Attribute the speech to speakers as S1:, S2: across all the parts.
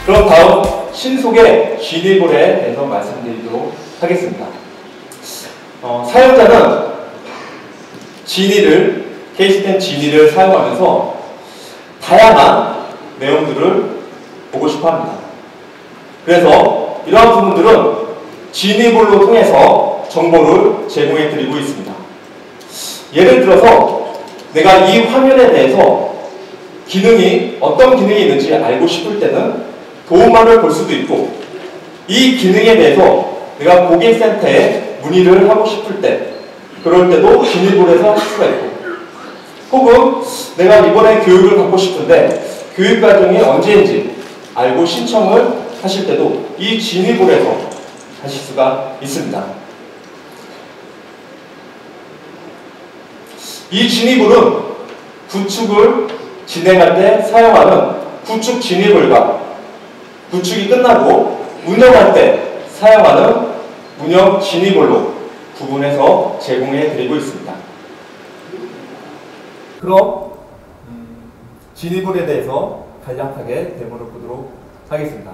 S1: 그럼 다음 신속의 지니볼에 대해서 말씀드리도록 하겠습니다. 사용자는 케이스텐 지니를 사용하면서 다양한 내용들을 보고 싶어 합니다. 그래서 이러한 부분들은 지니볼로 통해서 정보를 제공해 드리고 있습니다. 예를 들어서 내가 이 화면에 대해서 어떤 기능이 있는지 알고 싶을 때는 도움말을 볼 수도 있고, 이 기능에 대해서 내가 고객센터에 문의를 하고 싶을 때, 그럴 때도 지니볼에서 할 수가 있고, 혹은 내가 이번에 교육을 받고 싶은데 교육 과정이 언제인지 알고 신청을 하실 때도 이 지니볼에서 하실 수가 있습니다. 이 지니볼은 구축을 진행할 때 사용하는 구축 지니볼과 구축이 끝나고 운영할 때 사용하는 운영 지니볼로 구분해서 제공해 드리고 있습니다. 그럼 지니볼에 대해서 간략하게 데모를 보도록 하겠습니다.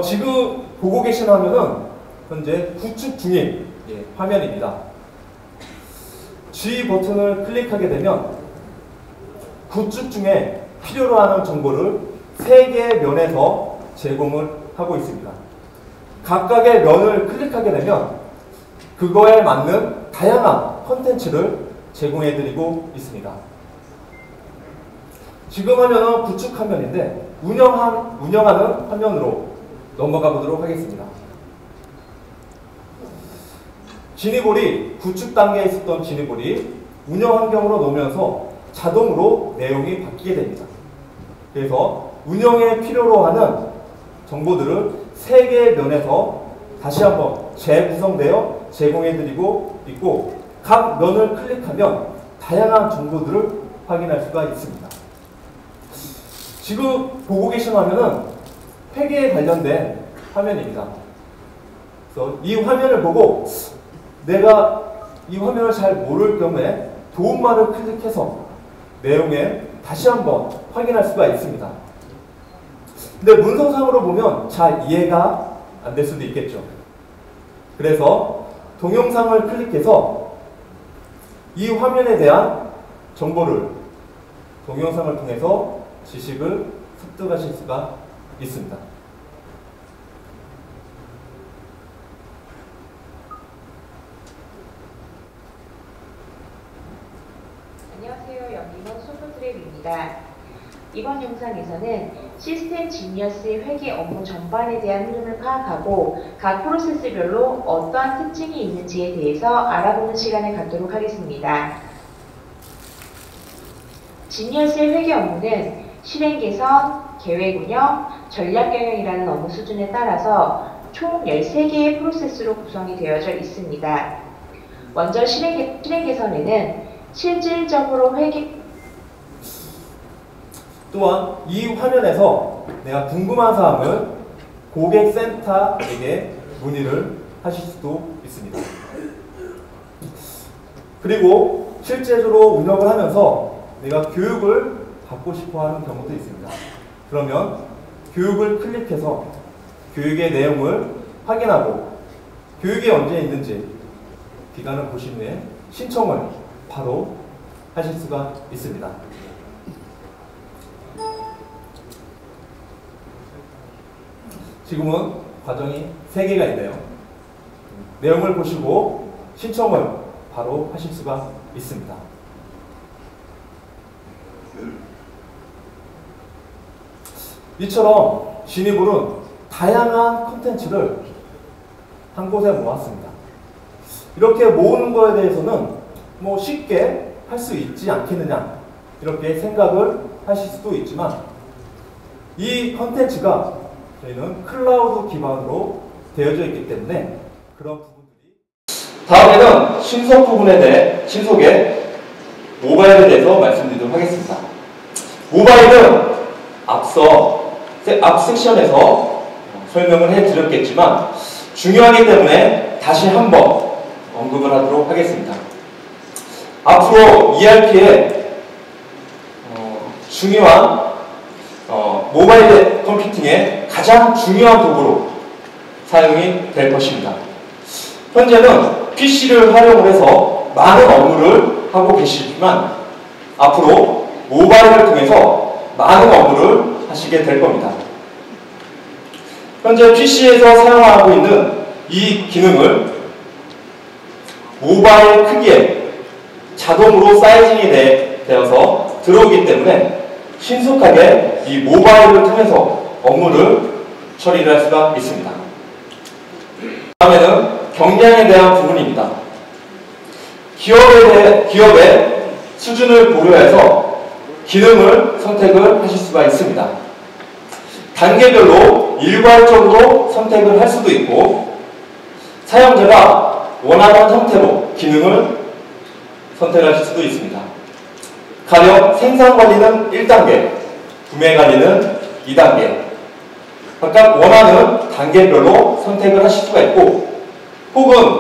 S1: 지금 보고 계신 화면은 현재 구축 중인 화면입니다. G 버튼을 클릭하게 되면 구축 중에 필요로 하는 정보를 3개의 면에서 제공을 하고 있습니다. 각각의 면을 클릭하게 되면 그거에 맞는 다양한 콘텐츠를 제공해 드리고 있습니다. 지금 화면은 구축 화면인데 운영하는 화면으로 넘어가 보도록 하겠습니다. 지니볼이 구축 단계에 있었던 지니볼이 운영 환경으로 놓으면서 자동으로 내용이 바뀌게 됩니다. 그래서 운영에 필요로 하는 정보들을 3개의 면에서 다시 한번 재구성되어 제공해 드리고 있고, 각 면을 클릭하면 다양한 정보들을 확인할 수가 있습니다. 지금 보고 계신 화면은 회계에 관련된 화면입니다. 그래서 이 화면을 보고 내가 이 화면을 잘 모를 경우에 도움말을 클릭해서 내용에 다시 한번 확인할 수가 있습니다. 근데 문서상으로 보면 잘 이해가 안 될 수도 있겠죠. 그래서 동영상을 클릭해서 이 화면에 대한 정보를 동영상을 통해서 지식을 습득하실 수가 있습니다.
S2: 안녕하세요. 연기원 소프트랩입니다. 이번 영상에서는 시스템 지니어스의 회계 업무 전반에 대한 흐름을 파악하고 각 프로세스별로 어떠한 특징이 있는지에 대해서 알아보는 시간을 갖도록 하겠습니다. 지니어스의 회계 업무는 실행 개선, 계획 운영, 전략 경영이라는 업무 수준에 따라서 총 13개의 프로세스로 구성이 되어져 있습니다. 먼저 실행 개선에는 실질적으로 회계
S1: 또한 이 화면에서 내가 궁금한 사항을 고객센터에게 문의를 하실 수도 있습니다. 그리고 실제적으로 운영을 하면서 내가 교육을 받고 싶어 하는 경우도 있습니다. 그러면 교육을 클릭해서 교육의 내용을 확인하고 교육이 언제 있는지 기간을 보신 후에 신청을 바로 하실 수가 있습니다. 지금은 과정이 3개가 있네요. 내용을 보시고 신청을 바로 하실 수가 있습니다. 이처럼 지니볼은 다양한 콘텐츠를 한 곳에 모았습니다. 이렇게 모으는 거에 대해서는 쉽게 할 수 있지 않겠느냐 이렇게 생각을 하실 수도 있지만, 이 콘텐츠가 저희는 클라우드 기반으로 되어져 있기 때문에 그런 부분들이, 다음에는 신속의 모바일에 대해서 말씀드리도록 하겠습니다. 모바일은 앞 섹션에서 설명을 해드렸겠지만 중요하기 때문에 다시 한번 언급을 하도록 하겠습니다. 앞으로 ERP의 중요한 모바일 컴퓨팅의 가장 중요한 도구로 사용이 될 것입니다. 현재는 PC를 활용을 해서 많은 업무를 하고 계시지만 앞으로 모바일을 통해서 많은 업무를 하시게 될 겁니다. 현재 PC에서 사용하고 있는 이 기능을 모바일 크기에 자동으로 사이징이 되어서 들어오기 때문에 신속하게 이 모바일을 통해서 업무를 처리를 할 수가 있습니다. 다음에는 경량에 대한 부분입니다. 기업의 수준을 고려해서 기능을 선택을 하실 수가 있습니다. 단계별로 일괄적으로 선택을 할 수도 있고 사용자가 원하는 형태로 기능을 선택하실 수도 있습니다. 가령 생산관리는 1단계, 구매관리는 2단계 각각 원하는 단계별로 선택을 하실 수가 있고 혹은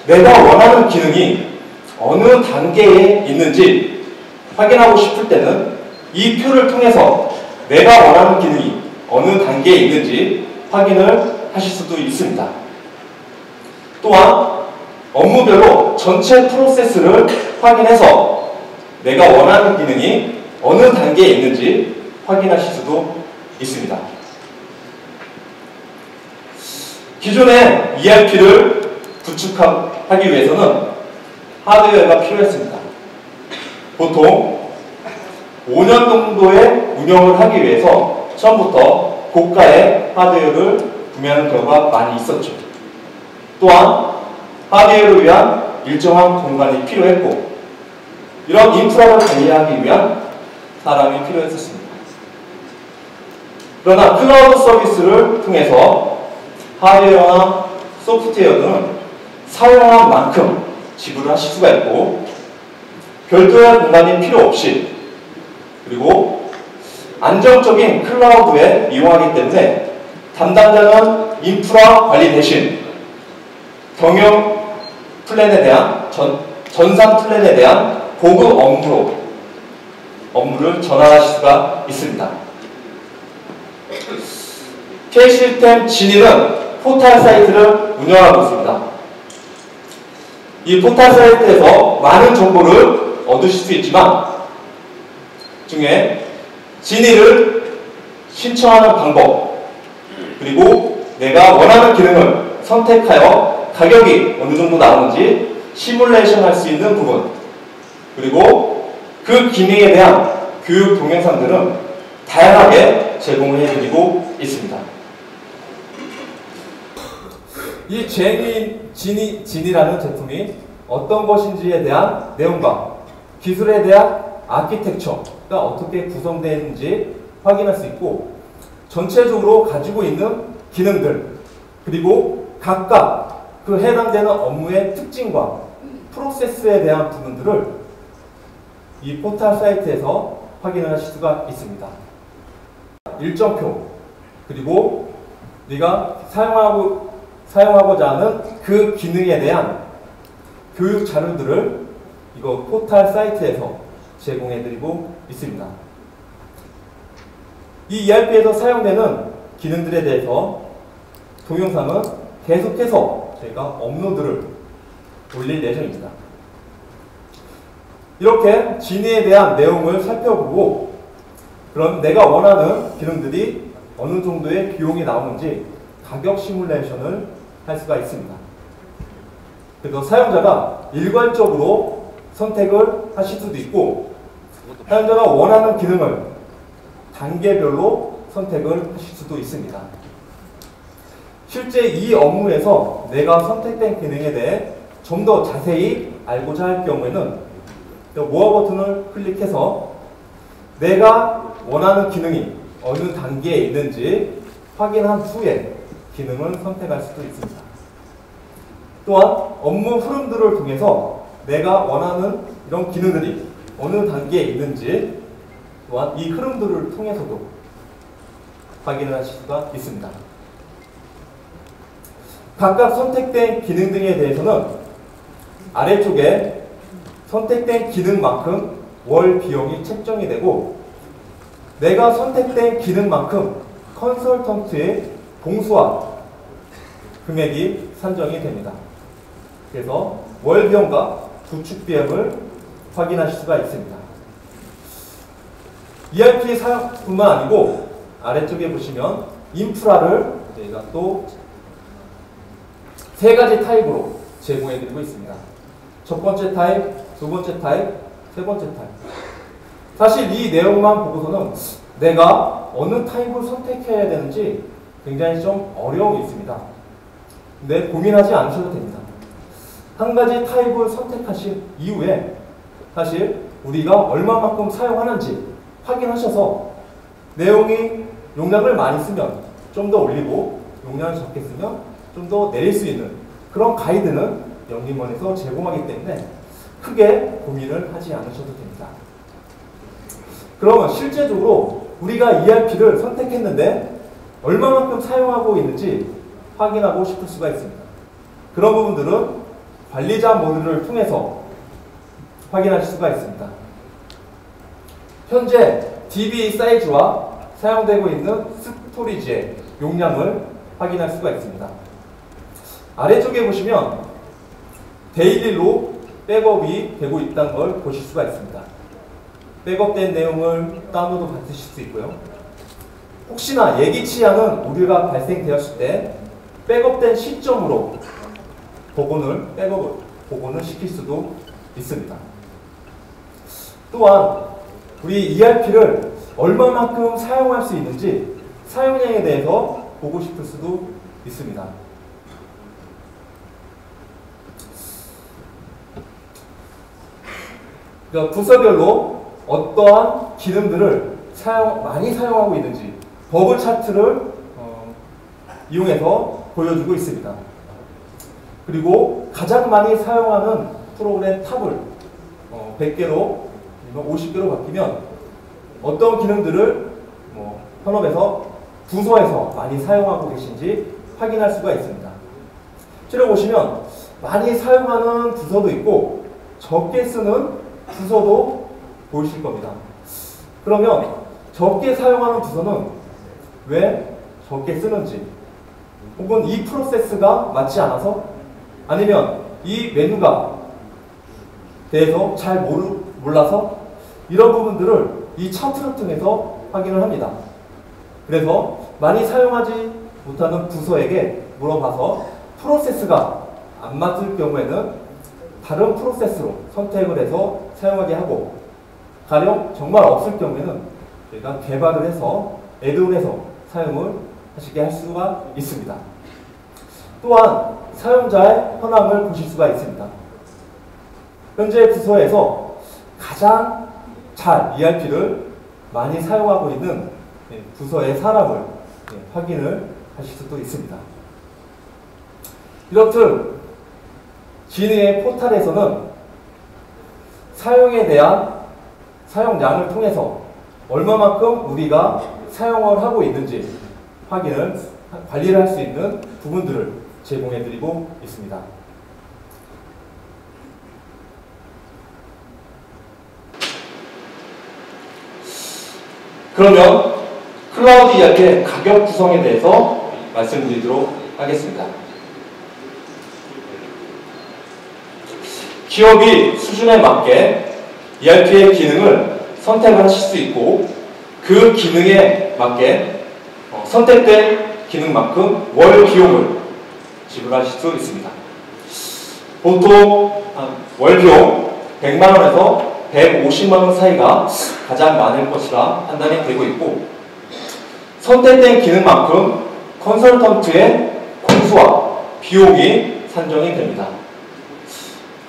S1: 내가 원하는 기능이 어느 단계에 있는지 확인하고 싶을 때는 이 표를 통해서 내가 원하는 기능이 어느 단계에 있는지 확인을 하실 수도 있습니다. 또한 업무별로 전체 프로세스를 확인해서 내가 원하는 기능이 어느 단계에 있는지 확인하실 수도 있습니다. 기존의 ERP를 구축하기 위해서는 하드웨어가 필요했습니다. 보통 5년 정도의 운영을 하기 위해서 처음부터 고가의 하드웨어를 구매하는 경우가 많이 있었죠. 또한 하드웨어를 위한 일정한 공간이 필요했고 이런 인프라를 관리하기 위한 사람이 필요했었습니다. 그러나 클라우드 서비스를 통해서 하드웨어나 소프트웨어 등은 사용한 만큼 지불을 하실 수가 있고 별도의 공간이 필요 없이 그리고 안정적인 클라우드에 이용하기 때문에 담당자는 인프라 관리 대신 경영 플랜에 대한 전산 플랜에 대한 보급 업무를 전환하실 수가 있습니다. K시스템 진이는 포털 사이트를 운영하고 있습니다. 이 포털 사이트에서 많은 정보를 얻으실 수 있지만 중에 진이를 신청하는 방법 그리고 내가 원하는 기능을 선택하여 가격이 어느 정도 나오는지 시뮬레이션 할 수 있는 부분 그리고 그 기능에 대한 교육 동영상들은 다양하게 제공을 해드리고 있습니다. 이 진이라는 제품이 어떤 것인지에 대한 내용과 기술에 대한 아키텍처가 어떻게 구성되는지 확인할 수 있고 전체적으로 가지고 있는 기능들 그리고 각각 그 해당되는 업무의 특징과 프로세스에 대한 부분들을 이 포털 사이트에서 확인을 하실 수가 있습니다. 일정표 그리고 네가 사용하고자 하는 그 기능에 대한 교육 자료들을 이거 포털 사이트에서 제공해드리고 있습니다. 이 ERP에서 사용되는 기능들에 대해서 동영상은 계속해서 저희가 업로드를 올릴 예정입니다. 이렇게 진이에 대한 내용을 살펴보고 그럼 내가 원하는 기능들이 어느 정도의 비용이 나오는지 가격 시뮬레이션을 할 수가 있습니다. 그래서 사용자가 일괄적으로 선택을 하실 수도 있고 사용자가 원하는 기능을 단계별로 선택을 하실 수도 있습니다. 실제 이 업무에서 내가 선택된 기능에 대해 좀 더 자세히 알고자 할 경우에는 모어 버튼을 클릭해서 내가 원하는 기능이 어느 단계에 있는지 확인한 후에 기능을 선택할 수도 있습니다. 또한 업무 흐름들을 통해서 내가 원하는 이런 기능들이 어느 단계에 있는지 또한 이 흐름들을 통해서도 확인을 하실 수가 있습니다. 각각 선택된 기능 등에 대해서는 아래쪽에 선택된 기능만큼 월 비용이 책정이 되고 내가 선택된 기능만큼 컨설턴트의 봉수와 금액이 산정이 됩니다. 그래서 월 비용과 구축 비용을 확인하실 수가 있습니다. ERP 사용뿐만 아니고 아래쪽에 보시면 인프라를 저희가 또 세 가지 타입으로 제공해 드리고 있습니다. 첫 번째 타입, 두 번째 타입, 세 번째 타입. 사실 이 내용만 보고서는 내가 어느 타입을 선택해야 되는지 굉장히 좀 어려움이 있습니다. 근데 고민하지 않으셔도 됩니다. 한 가지 타입을 선택하신 이후에 사실 우리가 얼마만큼 사용하는지 확인하셔서 내용이 용량을 많이 쓰면 좀 더 올리고 용량을 적게 쓰면 좀 더 내릴 수 있는 그런 가이드는 영림원에서 제공하기 때문에 크게 고민을 하지 않으셔도 됩니다. 그러면 실제적으로 우리가 ERP를 선택했는데 얼마만큼 사용하고 있는지 확인하고 싶을 수가 있습니다. 그런 부분들은 관리자 모듈을 통해서 확인하실 수가 있습니다. 현재 DB 사이즈와 사용되고 있는 스토리지의 용량을 확인할 수가 있습니다. 아래쪽에 보시면 데일리로 백업이 되고 있다는 걸 보실 수가 있습니다. 백업된 내용을 다운로드 받으실 수 있고요. 혹시나 예기치 않은 오류가 발생되었을 때 백업된 시점으로 복원을 시킬 수도 있습니다. 또한 우리 ERP를 얼마만큼 사용할 수 있는지 사용량에 대해서 보고 싶을 수도 있습니다. 그러니까 부서별로 어떠한 기능들을 많이 사용하고 있는지 버블 차트를 이용해서 보여주고 있습니다. 그리고 가장 많이 사용하는 프로그램 탑을 100개로 50개로 바뀌면 어떤 기능들을 현업에서 부서에서 많이 사용하고 계신지 확인할 수가 있습니다. 실에 보시면 많이 사용하는 부서도 있고 적게 쓰는 부서도 보이실 겁니다. 그러면 적게 사용하는 부서는 왜 적게 쓰는지, 혹은 이 프로세스가 맞지 않아서, 아니면 이 메뉴가 대해서 잘 몰라서, 이런 부분들을 이 차트를 통해서 확인을 합니다. 그래서 많이 사용하지 못하는 부서에게 물어봐서 프로세스가 안 맞을 경우에는 다른 프로세스로 선택을 해서 사용하게 하고, 가령 정말 없을 경우에는 저희가 개발을 해서 애드온해서 사용을 하시게 할 수가 있습니다. 또한 사용자의 현황을 보실 수가 있습니다. 현재 부서에서 가장 잘 ERP를 많이 사용하고 있는 부서의 사람을 확인을 하실 수도 있습니다. 이렇듯 진의의 포탈에서는 사용에 대한 사용량을 통해서 얼마만큼 우리가 사용을 하고 있는지 관리를 할 수 있는 부분들을 제공해 드리고 있습니다. 그러면 클라우드 ERP의 가격 구성에 대해서 말씀드리도록 하겠습니다. 기업이 수준에 맞게 ERP의 기능을 선택을 하실 수 있고, 그 기능에 맞게 선택된 기능만큼 월 비용을 지불하실 수 있습니다. 보통 월 비용 100만원에서 150만원 사이가 가장 많을 것이라 판단이 되고 있고, 선택된 기능만큼 컨설턴트의 공수와 비용이 산정이 됩니다.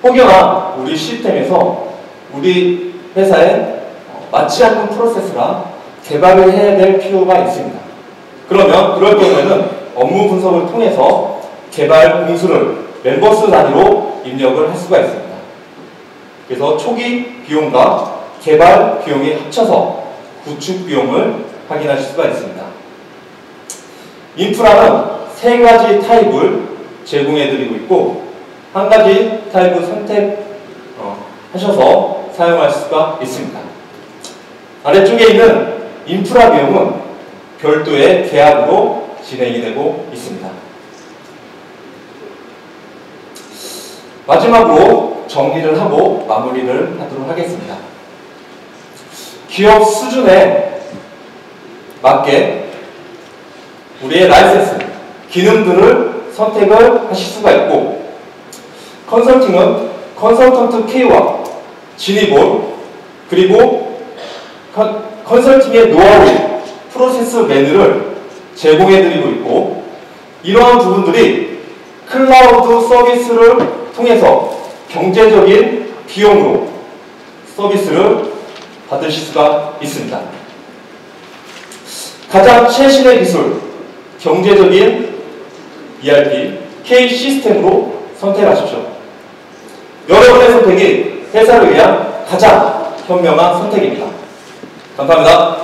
S1: 혹여나 우리 시스템에서 우리 회사에 맞지 않는 프로세스라 개발을 해야 될 필요가 있습니다. 그러면 그럴 경우에는 업무 분석을 통해서 개발 공수를 멤버스 단위로 입력을 할 수가 있습니다. 그래서 초기 비용과 개발 비용이 합쳐서 구축 비용을 확인하실 수가 있습니다. 인프라는 세 가지 타입을 제공해 드리고 있고, 한 가지 타입을 선택하셔서 사용할 수가 있습니다. 아래쪽에 있는 인프라 비용은 별도의 계약으로 진행이 되고 있습니다. 마지막으로 정리를 하고 마무리를 하도록 하겠습니다. 기업 수준에 맞게 우리의 라이센스, 기능들을 선택을 하실 수가 있고, 컨설팅은 컨설턴트 K와 진입을, 그리고 컨설팅의 노하우, 프로세스 매뉴를 제공해드리고 있고, 이러한 부분들이 클라우드 서비스를 통해서 경제적인 비용으로 서비스를 받으실 수가 있습니다. 가장 최신의 기술, 경제적인 ERP, K 시스템으로 선택하십시오. 여러분의 선택이 회사를 위한 가장 현명한 선택입니다. 감사합니다.